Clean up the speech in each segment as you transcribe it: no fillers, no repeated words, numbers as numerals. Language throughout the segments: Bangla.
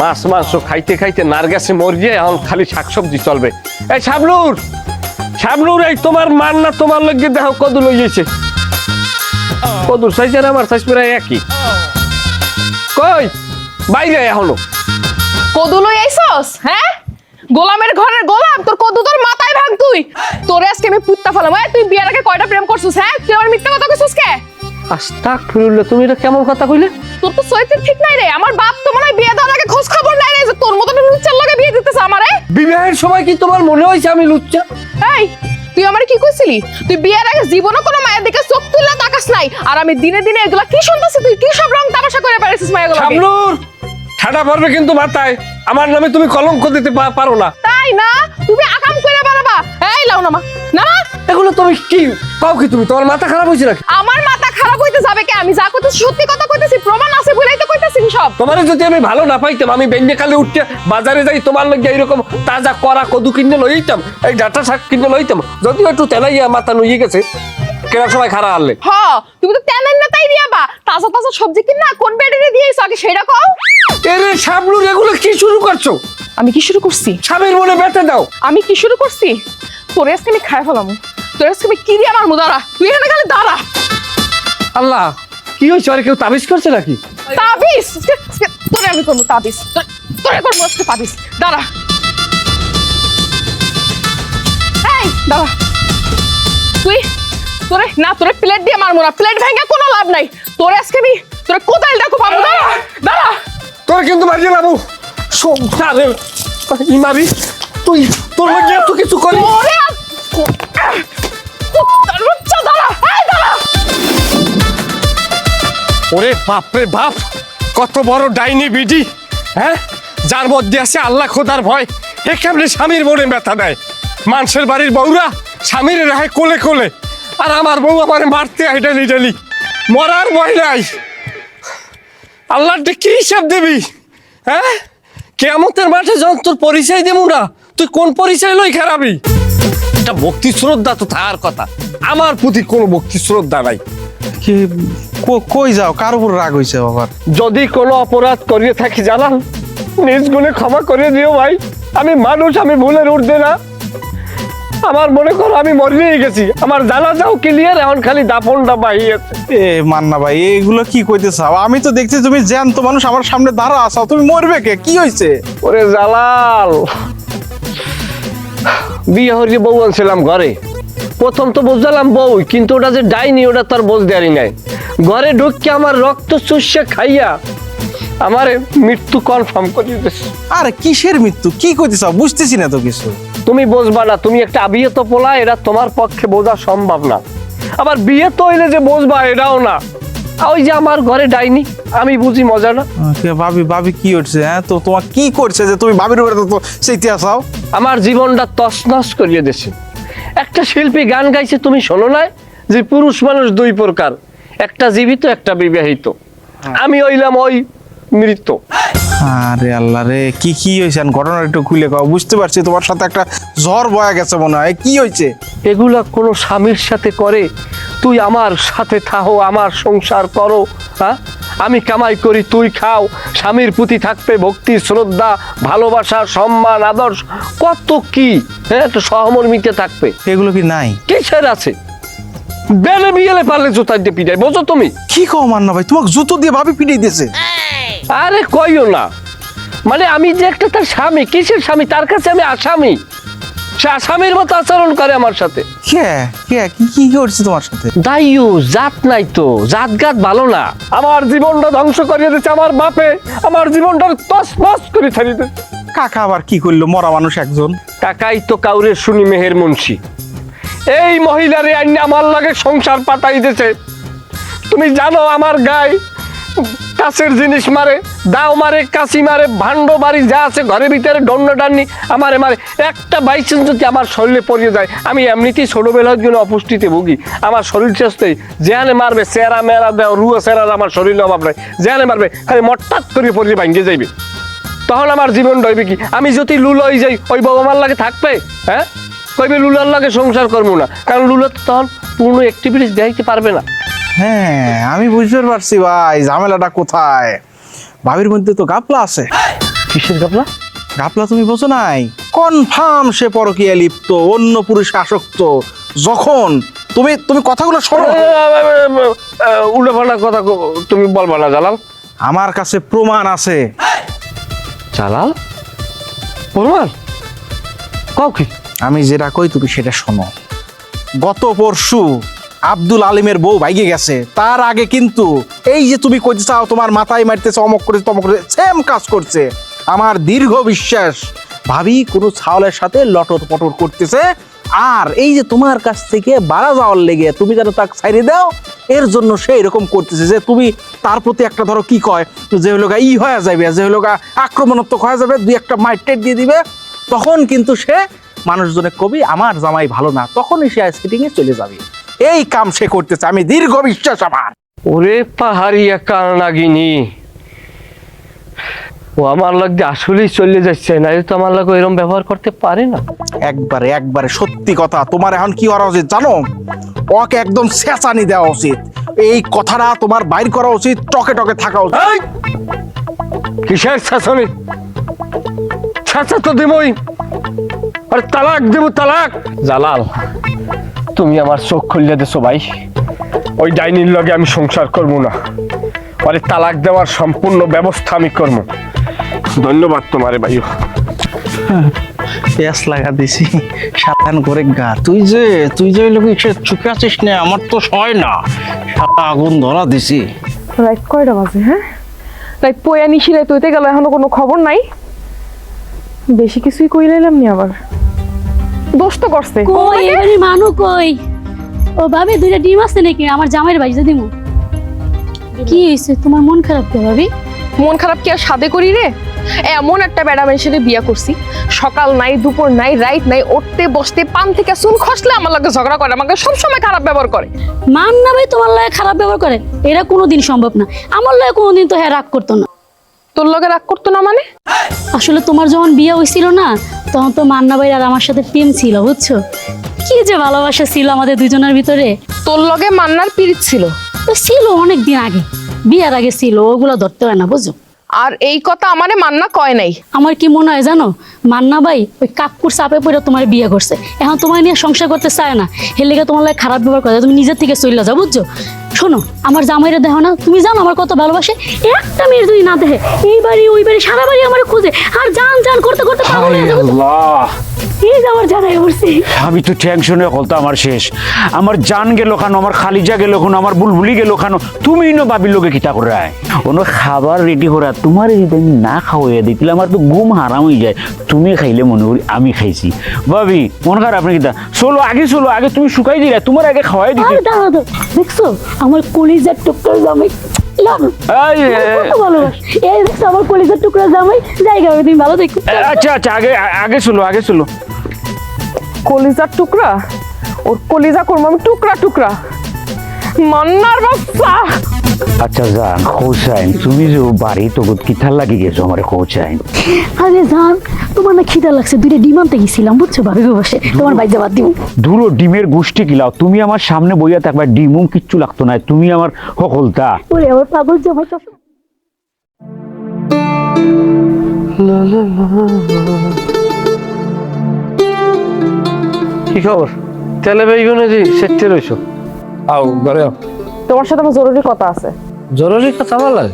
মাছ মাংস খাইতে খাইতে নার্গাসে মরিয়ে এখন খালি শাকসবজি চলবে। এই শাবলুর, শাবলুর, এই তোমার মান না তোমার লগে দেখো কদু লইয়েছে। কদুর সাইজ আর আমার সাইজ প্রায় একই। কই বাইরে এখনো কদু লই আইছস? হ্যাঁ, গোলামের ঘরের গোলাম, তোর কদু তোর মাথায় ভাঙ তুই। তোরে আজকে আমি পুত্তা ফেলাম। তুই বিয়ের আগে কয়টা প্রেম করছিস? হ্যাঁ, তুই আমার মিথ্যা কথা কইছিস কে? আস্তাগফিরুল্লাহ, তুমি এটা কেমন কথা কইলে? তোর তো চরিত্র ঠিক নাই রে। আমার বাপ তো মনে হয় বিয়ে দেওয়ার আগে খোঁজ খবর নাই রে যে তোর মতন লুচ্চার লগে বিয়ে দিতেছে আমারে। বিবাহের সময় কি তোমার মনে হয়েছে আমি লুচ্চা? এই, তুই আমারে কি কইছিলি? তুই বিয়ের আগে জীবনও কোনো মায়ের দিকে চোখ তুললা তাকাস নাই, আর আমি দিনে দিনে এগুলা কি শুনতাছি? তুই কি সব রং তামাশা করে পারিস মায়ের লগে? শাবলুর, ঠাডা পড়বে কিন্তু মাথায়। আমার নামে তুমি কলঙ্ক দিতে পারো না। তাই না? তুমি আকাম কইরা বাড়াবা। এই লাও নামা নামা। এগুলো তুমি কি কাও? কি তুমি, তোমার মাথা খারাপ হয়েছে নাকি? আমার মাথা খারাপ হইতে যাবে কে? আমি যা কইতেছি সত্যি কথা কইতেছি, প্রমাণ আছে বলেই তো কইতেছি সব। তোমার যদি আমি ভালো না পাইতাম, আমি বেঞ্জে কালে উঠতে বাজারে যাই তোমার লগে এইরকম তাজা করা কদু কিনে লইতাম, এই ডাটা শাক কিনে লইতাম। যদিও একটু তেলাইয়া মাথা নুয়ে গেছে, কেনার সময় খারাপ আনলে। হ, তুমি তো তেনাই না তাই দিয়াবা। তাজা তাজা সবজি কিনা কোন বেডে দিয়েছো আগে সেটা কও। এরে শাবলুর, এগুলো কি শুরু করছো? আমি কি শুরু করছি? স্বামীর মনে ব্যথা দাও। আমি কি শুরু করছি? তোরে আজকে আমি খাই ফেলাম। তোরে আজকে আমি কি দিয়ে আমার মুদারা, তুই এখানে খালি দাঁড়া। আল্লাহ, কি হয়েছে? আর কেউ তাবিজ করছে নাকি? তাবিজ? তোরে আমি করবো তাবিজ, তোরে করবো আজকে তাবিজ। দাঁড়া, এই দাঁড়া। তুই তোরে না, তোরে প্লেট দিয়ে মারবো না, প্লেট ভেঙে কোনো লাভ নাই। তোরে আজকে আমি তোরে কোথায় দেখো পাবো। দাঁড়া দাঁড়া। তোর কিন্তু মারিয়ে লাবো সংসারে ইমারি। তুই তোর লগে এত কিছু করি? ওরে লুচ্চা, দাঁড়া, এই দাঁড়া। ওরে বাপরে বাপ, কত বড় ডাইনি বিডি! হ্যাঁ, যার মধ্যে আছে আল্লাহ খোদার ভয়, এ কেমনে স্বামীর মনে ব্যথা দেয়? মানুষের বাড়ির বউরা স্বামীর রাহে কোলে কোলে, আর আমার বউ আমার মারতে আইডালি ডালি, মরার ভয় নাই। আল্লাহর কি হিসাব দিবি? হ্যাঁ, কেয়ামতের মাঠে যখন তোর পরিচয় দেবো না, তুই কোন পরিচয় লই খারাপি? এটা ভক্তি শ্রদ্ধা তো তার কথা, আমার প্রতি কোনো ভক্তি শ্রদ্ধা নাই। কি কই যাও? কার উপর রাগ হইছে বাবার? যদি কোনো অপরাধ করিয়ে থাকি জানান, নিজ গুণে ক্ষমা করে দিও ভাই। আমি মানুষ, আমি ভুলের ঊর্ধ্বে না। আমার মনে করো আমি মরিয়ে গেছি, আমার জানাজাও ক্লিয়ার, এখন খালি দাফনটা বাহি আছে। এ মান্না ভাই, এগুলো কি কইতে চাও? আমি তো দেখছি তুমি জ্যান্ত মানুষ আমার সামনে দাঁড়া আছো, তুমি মরবে কে? কি হইছে? ওরে জালাল, বিয়ে হরিয়ে বউ আনছিলাম ঘরে। প্রথম তো বুঝলাম বউ, কিন্তু ওটা যে ডাইনি ওটা তার বোঝ দেয়ারি নাই। ঘরে ঢুকে আমার রক্ত চুষে খাইয়া আমার মৃত্যু কনফার্ম করিয়ে দিয়েছে। আরে কিসের মৃত্যু? কি কইতে চাও? বুঝতেছি না তো কিছু। তুমি বুঝবা না, তুমি একটা আবিয়ে তো পোলা, এটা তোমার পক্ষে বোঝা সম্ভব না। আবার বিয়ে তো হইলে যে বুঝবা এটাও না। ওই যে আমার ঘরে ডাইনি, আমি বুঝি মজা না। ভাবি ভাবি কি হচ্ছে? হ্যাঁ, তো তোমার কি করছে যে তুমি ভাবির উপরে তো সেইতে আসাও? আমার জীবনটা তছনছ করিয়ে দিয়েছে। একটা শিল্পী গান গাইছে, তুমি শোনো না? যে পুরুষ মানুষ দুই প্রকার, একটা জীবিত, একটা বিবাহিত। আমি হইলাম ওই মৃত। আরে আল্লাহ রে, কি কি হয়েছে? ঘটনা একটু খুলে কও। বুঝতে পারছি তোমার সাথে একটা ঝড় বয়া গেছে মনে হয়। কি হয়েছে? এগুলা কোনো স্বামীর সাথে করে? তুই আমার সাথে থাকো, আমার সংসার করো। হ্যাঁ, আমি কামাই করি, তুই খাও। স্বামীর প্রতি থাকবে ভক্তি, শ্রদ্ধা, ভালোবাসা, সম্মান, আদর্শ, কত কি। হ্যাঁ, একটা সহমর্মিতে থাকবে। এগুলো কি নাই? কিসের আছে? বেলে বিয়েলে পারলে জুতা দিয়ে পিটাই, বোঝো তুমি? কি কও মান্না ভাই, তোমাকে জুতো দিয়ে ভাবি পিটাই দিয়েছে? আরে কইও না, মানে আমি যে একটা তার স্বামী, কিসের স্বামী? তার কাছে আমি আসামি। সে আসামির মতো আচরণ করে আমার সাথে। কে কে কি কি করছে তোমার সাথে? দাইও জাত নাই তো, জাত গাত ভালো না। আমার জীবনটা ধ্বংস করিয়ে দিচ্ছে আমার বাপে, আমার জীবনটা তছনছ করে ছাড়িয়ে দিচ্ছে। কাকা আবার কি করলো? মরা মানুষ একজন। টাকাই তো কাউরে শুনি মেহের মুন্সি। এই মহিলারে আইনে আমার লাগে সংসার পাতাই দিছে। তুমি জানো আমার গায়ে কাছের জিনিস মারে, দাও মারে, কাশি মারে, ভান্ড বাড়ি যা আছে ঘরের ভিতরে ডন্ডা ডান্নি আমারে মারে। একটা বাইসেন্স যদি আমার শরীরে পড়িয়ে যায়, আমি এমনিতেই ছোটবেলার জন্য অপুষ্টিতে ভুগি। আমার শরীর চেষ্টাই যেখানে মারবে, চেরা মেরা দেও, রুয়া চেরার আমার শরীরে অভাব নাই। যেখানে মারবে খালি মট্টাত করে পড়িয়ে ভাঙ্গে যাইবে। তখন আমার জীবন রইবে কি? আমি যদি লুল হয়ে যাই, ওই বাবা মার লাগে থাকবে? হ্যাঁ, কইবে লুলার লাগে সংসার করবো না, কারণ লুলা তো তখন পূর্ণ অ্যাক্টিভিটিস দেখাইতে পারবে না। হ্যাঁ, আমি বুঝতে পারছি ভাই ঝামেলাটা কোথায়। ভাবির মধ্যে তো গাপলা আছে। কিসের ঘাপলা? ঘাপলা তুমি বোঝো নাই? কনফার্ম সে পরকীয়া লিপ্ত, অন্য পুরুষে আসক্ত। যখন তুমি তুমি কথাগুলো শোনো। উল্টোপাল্টা কথা তুমি বলবা না জালাল। আমার কাছে প্রমাণ আছে। জালাল প্রমাণ? কাউ কি? আমি যেটা কই তুমি সেটা শোনো। গত পরশু আব্দুল আলিমের বউ ভাইগে গেছে, তার আগে কিন্তু এই যে তুমি কইতে চাও তোমার মাথায় মারতেছে, অমক করে তমক করে, সেম কাজ করছে। আমার দীর্ঘ বিশ্বাস ভাবি কোনো ছাওলের সাথে লটর পটর করতেছে। আর এই যে তোমার কাছ থেকে বাড়া যাওয়ার লেগে তুমি যেন তাকে ছাইড়ে দাও, এর জন্য সে এরকম করতেছে যে তুমি তার প্রতি একটা ধরো কি কয় যে হলো গা ই হয়ে যাবে, যে হলো গা আক্রমণাত্মক হয়ে যাবে, দুই একটা মাইটেট দিয়ে দিবে। তখন কিন্তু সে মানুষজনে কবি আমার জামাই ভালো না, তখনই সে আইসক্রিটিংয়ে চলে যাবে। এই কাম সে করতেছে, আমি দীর্ঘ বিশ্বাস আমার। ওরে পাহাড়িয়া কারনাগিনী, ও আমার লাগে আসলেই চলে যাচ্ছে, না তো আমার লাগে এরকম ব্যবহার করতে পারে না। একবারে একবারে সত্যি কথা। তোমার এখন কি করা উচিত জানো? ওকে একদম চেঁচানি দেওয়া উচিত। এই কথাটা তোমার বাইর করা উচিত, টকে টকে থাকা উচিত। এই! কিসের শাসনি? ছাঁচা তো দেবই, আরে তালাক দেব, তালাক। জালাল, তুমি আমার চোখ খুললে দেছো ভাই। ওই ডাইনির লগে আমি সংসার করবো না, আরে তালাক দেওয়ার সম্পূর্ণ ব্যবস্থা আমি করবো। ধন্যবাদ তোমারে ভাই। পেঁয়াজ লাগা দিছি সাবধান করে গা। তুই যে লোক চুপে আছিস না, আমার তো সয় না, সারা আগুন ধরা দিছি। রাত কয়টা বাজে? হ্যাঁ, রাত পয়া নিশি রাত হইতে গেল, এখনো কোনো খবর নাই। বেশি কিছুই কই লাইলাম নি, আবার দোষ তো করছে। কই এবারে মানু কই? ও ভাবি দুইটা ডিম আছে নাকি আমার জামাইয়ের ভাইজা দিমু? কি হইছে তোমার মন খারাপ কে ভাবি? মন খারাপ কি আর সাদে করি রে? এমন একটা বেড়া মেয়ের সাথে বিয়া করছি, সকাল নাই দুপুর নাই রাইত নাই, উঠতে বসতে পান থেকে চুন খসলে আমার লাগে ঝগড়া করে, আমাকে সবসময় খারাপ ব্যবহার করে। মান না ভাই তোমার লাগে খারাপ ব্যবহার করে? এরা কোনোদিন সম্ভব না। আমার লাগে কোনোদিন তো হ্যাঁ রাগ করতো না। তোর লগে রাগ করতো না মানে? আসলে তোমার যখন বিয়ে হয়েছিল না, তখন তো মান্না ভাই আর আমার সাথে প্রেম ছিল, বুঝছো? কি যে ভালোবাসা ছিল আমাদের দুজনের ভিতরে। তোর লগে মান্নার পিরিত ছিল? তো ছিল অনেক দিন আগে, বিয়ার আগে ছিল, ওগুলো ধরতে হয় না, বুঝছো? আর এই কথা আমারে মান্না কয় নাই। আমার কি মনে হয় জানো, মান্না ভাই ওই কাকুর চাপে পড়ে তোমার বিয়ে করছে, এখন তোমার নিয়ে সংসার করতে চায় না, এর লেগে তোমার লাগে খারাপ ব্যবহার করে, তুমি নিজের থেকে চলে যাও, বুঝছো? শোনো, আমার জামাইরা দেখো না, তুমি জানো আমার কত ভালোবাসে। একটা মেয়ের যদি না দেখে এই বাড়ি ওই বাড়ি সারা বাড়ি আমার খুঁজে, আর জান জান করতে করতে পাগল হয়ে যাবো। আল্লাহ, এই যে আমার জানাই বলছি, আমি তো টেনশনে হলতো আমার শেষ। আমার জান গেল খানো, আমার খালিজা গেল খানো, আমার বুলবুলি গেল খানো। তুমি ন বাবির লোকে কিতা করে অন্য খাবার রেডি করা, তোমার যদি আমি না খাওয়াইয়া দিই তাহলে আমার তো ঘুম হারাম হয়ে যায়। তুমি খাইলে মনে করি আমি খাইছি। ভাবি মন খারাপ আপনি কিতা? চলো আগে তুমি শুকাই দিলে, তোমার আগে খাওয়াই দিতে। আর দাঁড়াও তো, দেখছো আমার কলিজার টুকরা জামাই লাগো কত ভালোবাস। এই দেখছো আমার কলিজার টুকরা জামাই, জায়গা তুমি ভালো দেখো। আচ্ছা আগে চলো। কলিজার টুকরা? ওর কলিজা করবো আমি টুকরা টুকরা, মান্নার বাচ্চা। আচ্ছা জান খোঁচাইন, তুমি যে বাড়ি তো কিথার লাগি গেছো আমার খোঁচাইন। আরে জান, তোমার না খিদা লাগছে, দুইটা ডিম আনতে গেছিলাম, বুঝছো? ভাবি বসে তোমার বাইজা বাদ দিব। ধুলো ডিমের গোষ্ঠী কিলাও, তুমি আমার সামনে বইয়া থাকবা, ডিমুম কিচ্ছু লাগতো না, তুমি আমার হকলতা। ওরে আমার পাগল জামাই তো। কি খবর? তেলে বেগুনে যে সেটতে রইছো? আও ঘরে আও। তোমার সাথে আমার জরুরি কথা আছে। জরুরি কথা বলা?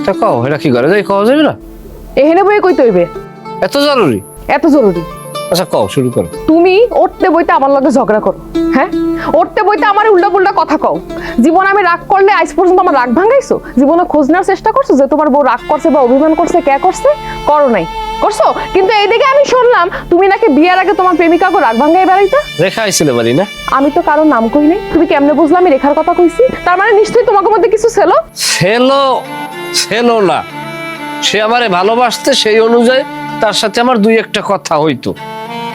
তা কও, এটা কি ঘরে যাই কওয়া যাবে না? এখানে বই কইতে হইবে? এত জরুরি? এত জরুরি? আচ্ছা কও, শুরু করো। তুমি উঠতে বইতে আমার লগে ঝগড়া করো, হ্যাঁ? উঠতে বইতে আমার উল্টা পুল্টা কথা কও। জীবনে আমি রাগ করলে আজ পর্যন্ত আমার রাগ ভাঙাইছো? জীবনে খোঁজ নেওয়ার চেষ্টা করছো যে তোমার বউ রাগ করছে বা অভিমান করছে, কে করছে? করো নাই, করছো? কিন্তু এইদিকে আমি শুনলাম তুমি নাকি বিয়ের আগে তোমার প্রেমিকাকে রাগ ভাঙাই বেড়াইতা। রেখা আইছিল বাড়ি না? আমি তো কারোর নাম কই নাই, তুমি কেমনে বুঝলা আমি রেখার কথা কইছি? তার মানে নিশ্চয়ই তোমাকে মধ্যে কিছু ছিল। ছিল না, সে আমারে ভালোবাসতে, সেই অনুযায়ী তার সাথে আমার দুই একটা কথা হইতো,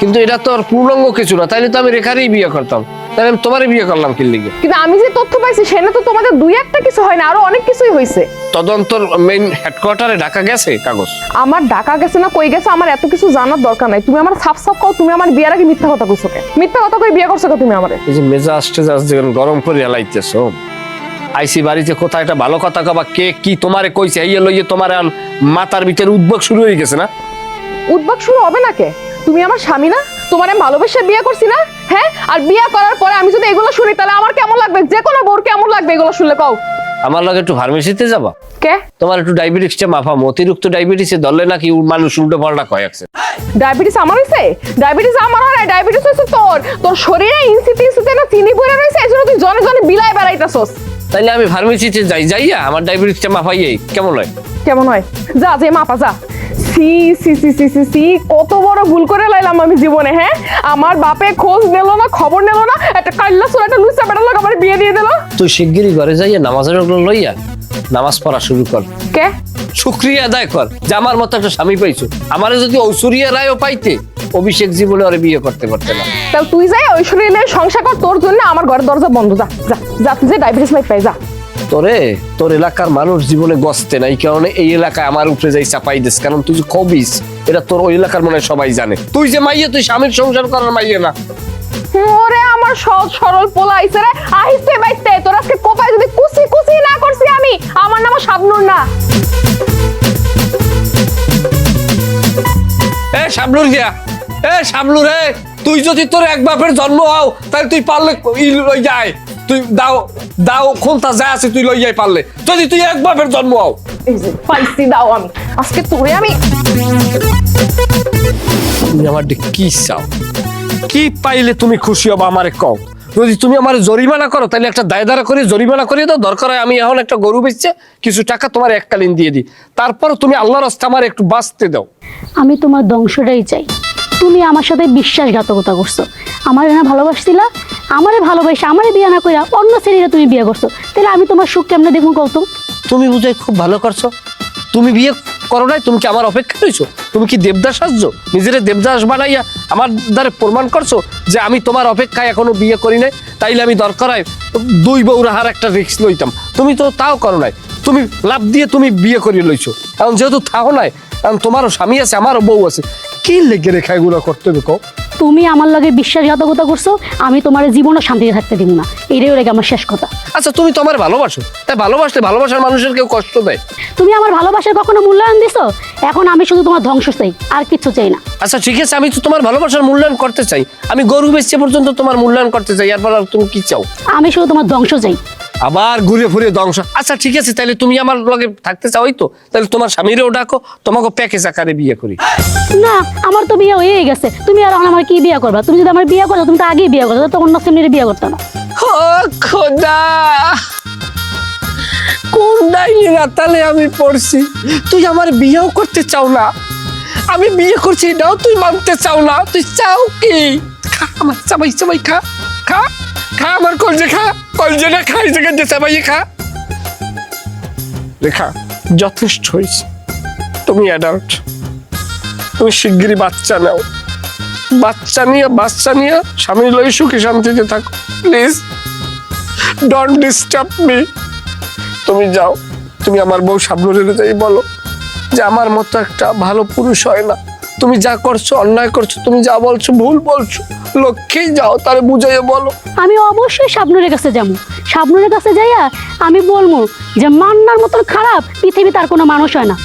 কিন্তু এটা তো আর পূর্ণাঙ্গ কিছু না। তাইলে তো আমি রেখারই বিয়ে করতাম, তাহলে আমি তোমারই বিয়ে করলাম কি লিগে? কিন্তু আমি যে তথ্য পাইছি সেটা তো তোমাদের দুই একটা কিছু হয় না, আরো অনেক কিছুই হয়েছে। তদন্তর মেইন হেডকোয়ার্টারে ঢাকা গেছে কাগজ। আমার ঢাকা গেছে না কই গেছে আমার এত কিছু জানার দরকার নাই। তুমি আমার সাফ সাফ কও, তুমি আমার বিয়ের আগে মিথ্যা কথা কইছো কে? মিথ্যা কথা কই বিয়ে করছো কে তুমি আমারে? এই যে মেজাজ টেজাজ যেন গরম করে এলাইতেছো, আইসি বাড়িতে কোথায় একটা ভালো কথা কবা, কে কি তোমারে কইছে, এই লইয়ে তোমার এখন মাথার ভিতরে উদ্ভব শুরু হয়ে গেছে না? উদ্বাক শুরু হবে না কে? তুমি আমার স্বামী না? তোমার আমি ভালোবেসে বিয়ে করছি না? হ্যাঁ, আর বিয়ে করার পরে আমি যদি এগুলো শুনি তাহলে আমার কেমন লাগবে? যে কোনো বউর কেমন লাগবে এগুলো শুনলে কও? আমার লাগে একটু ফার্মেসিতে যাবা, কে? তোমার একটু ডায়াবেটিসটা মাফাম, অতিরিক্ত ডায়াবেটিসে ধরলে নাকি মানুষ উল্টো পাল্টা কয় আছে। ডায়াবেটিস আমার হইছে? ডায়াবেটিস আমার হয় না, ডায়াবেটিস হইছে তোর। তোর শরীরে ইনসিতে না চিনি পড়ে রইছে, এজন্য তুই জনে জনে বিলাই বেড়াইতাছস। তাইলে আমি ফার্মেসিতে যাইয়া আমার ডায়াবেটিসটা মাফাইয়ে কেমন হয়? কেমন হয়? যা যে মাপা যা। C C C C C C, কত বড় ভুল করে লাইলাম আমি জীবনে। হ্যাঁ, আমার বাপে খোঁজ নিল না, খবর নিল না, একটা কাল্লা সোনা একটা লুচা বেটার লোক আমার বিয়ে দিয়ে দিল। তুই শিগগিরই ঘরে যাইয়া নামাজের লইয়া নামাজ পড়া শুরু কর। কে? শুকরিয়া আদায় কর যে আমার মতো একটা স্বামী পাইছো। আমারে যদি ঐশ্বরিয়া রায়ও পাইতে, অভিষেক জীবনে ওরে বিয়ে করতে পারতে না। তাহলে তুই যাই ঐশ্বরিয়া নিয়ে সংসার কর, তোর জন্য আমার ঘরের দরজা বন্ধ। যা যা যা, তুই যে ডায়াবেটিস মাই পাই যা। তোর এলাকার মানুষ জীবনে গসতে না, এই কারণে এই এলাকায় আমার উপরে যাই চাপাই দিস, কারণ তুই যে কবিস এটা তোর ওই এলাকার মনে হয় সবাই জানে। তুই যে মাইয়ে, তুই স্বামীর সংসার করার মাইয়ে না। ওরে আমার সহজ সরল পোলা আইছে রে, আইছে বাইতে। তোর আজকে কোপায় যদি কুচি কুচি না করছি আমি, আমার নাম শাবনুর না। এ শাবলুর গিয়া, এ শাবলুর, হে তুই যদি তোর এক বাপের জন্ম হও তাহলে তুই পারলে লই যায়, তুই দাও কোনটা যা আছে তুই লই যাই পারলে, যদি তুই এক বাপের জন্ম হও। এই যে পাইছি দাও আমি আজকে তোরে আমি। তুমি আমার কি চাও? কি পাইলে তুমি খুশি হবা আমারে কও। যদি তুমি আমার জরিমানা করো তাহলে একটা দায়দারা করে জরিমানা করে দাও, দরকার হয় আমি এখন একটা গরু বেচছে কিছু টাকা তোমার এককালীন দিয়ে দিই, তারপর তুমি আল্লাহর রাস্তা আমার একটু বাঁচতে দাও। আমি তোমার ধ্বংসটাই চাই। তুমি আমার সাথে বিশ্বাসঘাতকতা করছো। আমারে না ভালোবাসছিলা, আমারে ভালোবাসে আমারে বিয়ে না কইরা অন্য ছেলেরা তুমি বিয়ে করছো, তাহলে আমি তোমার সুখ কেমনে দেখবো কও তো? তুমি বুঝাই খুব ভালো করছো। তুমি বিয়ে করো নাই, তুমি কি আমার অপেক্ষা রইছো? তুমি কি দেবদাস সাজছো? নিজেরে দেবদাস বানাইয়া আমার দ্বারা প্রমাণ করছো যে আমি তোমার অপেক্ষায় এখনো বিয়ে করি নাই, তাইলে আমি দরকার হয় দুই বউরা হার একটা রিস্ক লইতাম। তুমি তো তাও করো নাই, তুমি লাভ দিয়ে তুমি বিয়ে করিয়ে লইছো। এখন যেহেতু থাও নাই, এখন তোমারও স্বামী আছে আমারও বউ আছে, কি লেগে রেখা এগুলো করতে হবে কও? তুমি আমার লগে বিশ্বাসঘাতকতা করছো, আমি তোমার জীবনও শান্তিতে থাকতে দিব না, এটাই ওর আমার শেষ কথা। আচ্ছা তুমি তো আমার ভালোবাসো, তাই ভালোবাসলে ভালোবাসার মানুষের কেউ কষ্ট দেয়? তুমি আমার ভালোবাসার কখনো মূল্যায়ন দিছো? এখন আমি শুধু তোমার ধ্বংস চাই, আর কিছু চাই না। আচ্ছা ঠিক আছে, আমি তো তোমার ভালোবাসার মূল্যায়ন করতে চাই, আমি গরু বেচছে পর্যন্ত তোমার মূল্যায়ন করতে চাই, এরপর আর তুমি কি চাও? আমি শুধু তোমার ধ্বংস চাই। আবার ঘুরে ফুরে ধ্বংস। আচ্ছা ঠিক আছে, তাহলে তুমি আমার লগে থাকতে চাও, তো তাহলে তোমার স্বামীরেও ডাকো, তোমাকে প্যাকেজ আকারে বিয়ে করি। না, আমার তো বিয়ে হয়ে গেছে, তুমি আর আমার কি বিয়ে করবা? তুমি যদি আমার বিয়ে করো তুমি তো আগেই বিয়ে করো, তো অন্য ছেলের বিয়ে করতে না। ও খোদা, কোন ডাইনি রাতালে আমি পড়ছি। তুই আমার বিয়েও করতে চাও না, আমি বিয়ে করছি এটাও তুই মানতে চাও না। তুই চাও কি? খা আমার চাবাই চাবাই খা, খা খা আমার কলজে খা, কলজে না খাই জায়গায় চাবাই খা। রেখা যথেষ্ট হয়েছে, তুমি অ্যাডাল্ট, তুমি শিগগিরই বাচ্চা নাও, বাচ্চা নিয়ে স্বামী লই সুখে শান্তিতে থাকো। Please don't disturb me. তুমি যাও, তুমি আমার বউ শাবনুরের যাই বলো যে আমার মতো একটা ভালো পুরুষ হয় না, তুমি যা করছো অন্যায় করছো, তুমি যা বলছো ভুল বলছো, লক্ষ্যেই যাও, তারে বুঝাইয়ে বলো। আমি অবশ্যই শাবনুরের কাছে যাবো, শাবনুরের কাছে যাইয়া আমি বলবো যে মান্নার মতন খারাপ পৃথিবীতে আর কোনো মানুষ হয় না।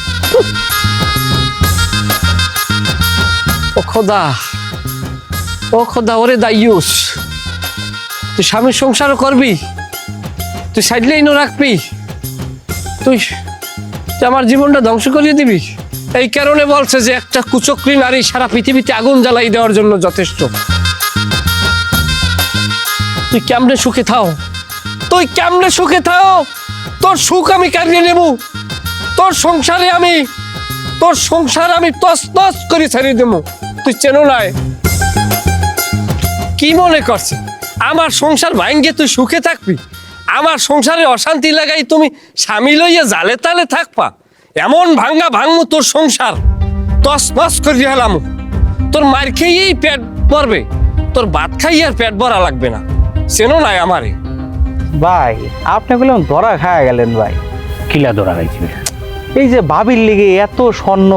ও খোদা, ও খোদা, ওরে দাইয়ুস, তুই স্বামীর সংসার করবি, তুই সাইডলেই নো রাখবি, তুই আমার জীবনটা ধ্বংস করিয়ে দিবি। এই কারণে বলছে যে একটা কুচক্রী নারী সারা পৃথিবীতে আগুন জ্বালাই দেওয়ার জন্য যথেষ্ট। তুই কেমনে সুখে থাও, তুই কেমনে সুখে থাও, তোর সুখ আমি কারিয়ে নেব, তোর সংসার আমি তস তস করে ছাড়িয়ে দেবো। তুই চেনো নাই কি মনে করছে আমার সংসার ভাঙ্গে তুই সুখে থাকবি? আমার সংসারে অশান্তি লাগাই তুমি স্বামী লইয়া জালে তালে থাকবা? এমন ভাঙমু তোর সংসার, তস নস করে হেলাম। তোর মার খেয়েই পেট ভরবে, তোর ভাত খাইয়ে আর পেট ভরা লাগবে না। চেনো নাই আমারে? ভাই আপনি বললাম ধরা খায়া গেলেন ভাই। কিলা ধরা খাইছি? এই যে ভাবির লিগে এত স্বর্ণ